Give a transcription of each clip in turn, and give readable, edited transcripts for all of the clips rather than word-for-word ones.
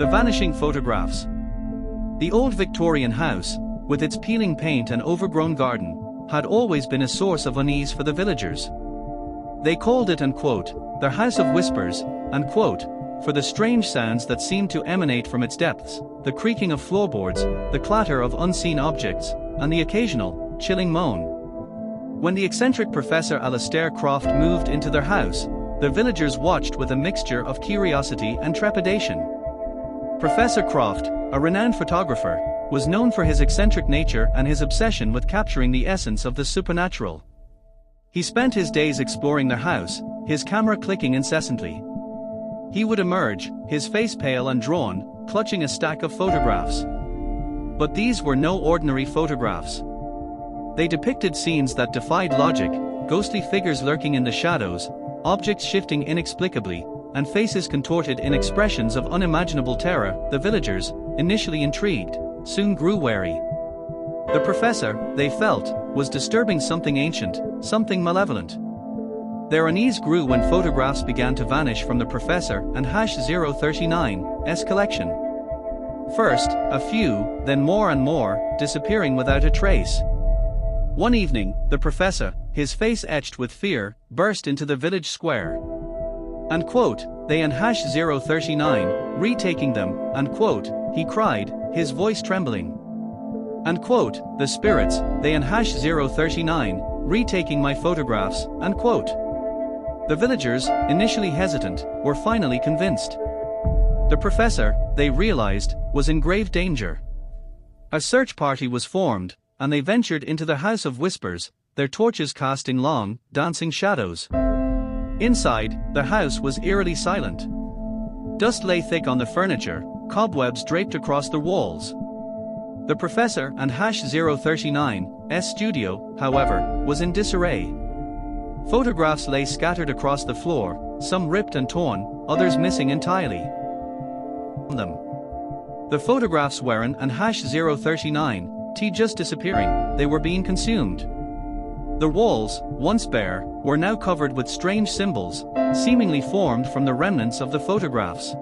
The Vanishing Photographs. The old Victorian house, with its peeling paint and overgrown garden, had always been a source of unease for the villagers. They called it, and quote, their house of whispers, and quote, for the strange sounds that seemed to emanate from its depths, the creaking of floorboards, the clatter of unseen objects, and the occasional, chilling moan. When the eccentric Professor Alastair Croft moved into their house, the villagers watched with a mixture of curiosity and trepidation. Professor Croft, a renowned photographer, was known for his eccentric nature and his obsession with capturing the essence of the supernatural. He spent his days exploring their house, his camera clicking incessantly. He would emerge, his face pale and drawn, clutching a stack of photographs. But these were no ordinary photographs. They depicted scenes that defied logic, ghostly figures lurking in the shadows, objects shifting inexplicably, and faces contorted in expressions of unimaginable terror. The villagers, initially intrigued, soon grew wary. The professor, they felt, was disturbing something ancient, something malevolent. Their unease grew when photographs began to vanish from the professor and #039's collection. First, a few, then more and more, disappearing without a trace. One evening, the professor, his face etched with fear, burst into the village square. And quote, they and #039, retaking them, and quote, he cried, his voice trembling. And quote, the spirits, they and #039, retaking my photographs, and quote. The villagers, initially hesitant, were finally convinced. The professor, they realized, was in grave danger. A search party was formed, and they ventured into the House of Whispers, their torches casting long, dancing shadows. Inside, the house was eerily silent. Dust lay thick on the furniture, cobwebs draped across the walls. The professor and #039's studio, however, was in disarray. Photographs lay scattered across the floor, some ripped and torn, others missing entirely. The photographs weren't and #039 just disappearing, they were being consumed. The walls, once bare, were now covered with strange symbols, seemingly formed from the remnants of the photographs.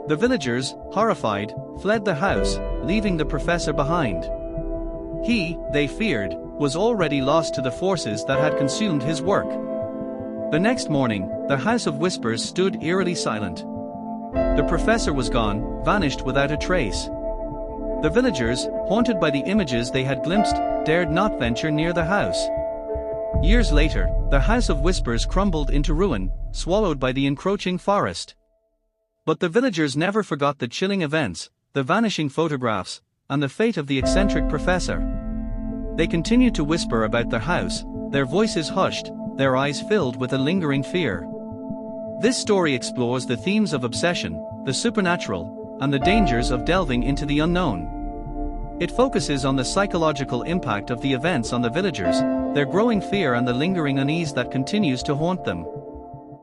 The villagers, horrified, fled the house, leaving the professor behind. He, they feared, was already lost to the forces that had consumed his work. The next morning, the House of Whispers stood eerily silent. The professor was gone, vanished without a trace. The villagers, haunted by the images they had glimpsed, dared not venture near the house. Years later, the House of Whispers crumbled into ruin, swallowed by the encroaching forest. But the villagers never forgot the chilling events, the vanishing photographs, and the fate of the eccentric professor. They continued to whisper about their house, their voices hushed, their eyes filled with a lingering fear. This story explores the themes of obsession, the supernatural, and the dangers of delving into the unknown. It focuses on the psychological impact of the events on the villagers, their growing fear and the lingering unease that continues to haunt them.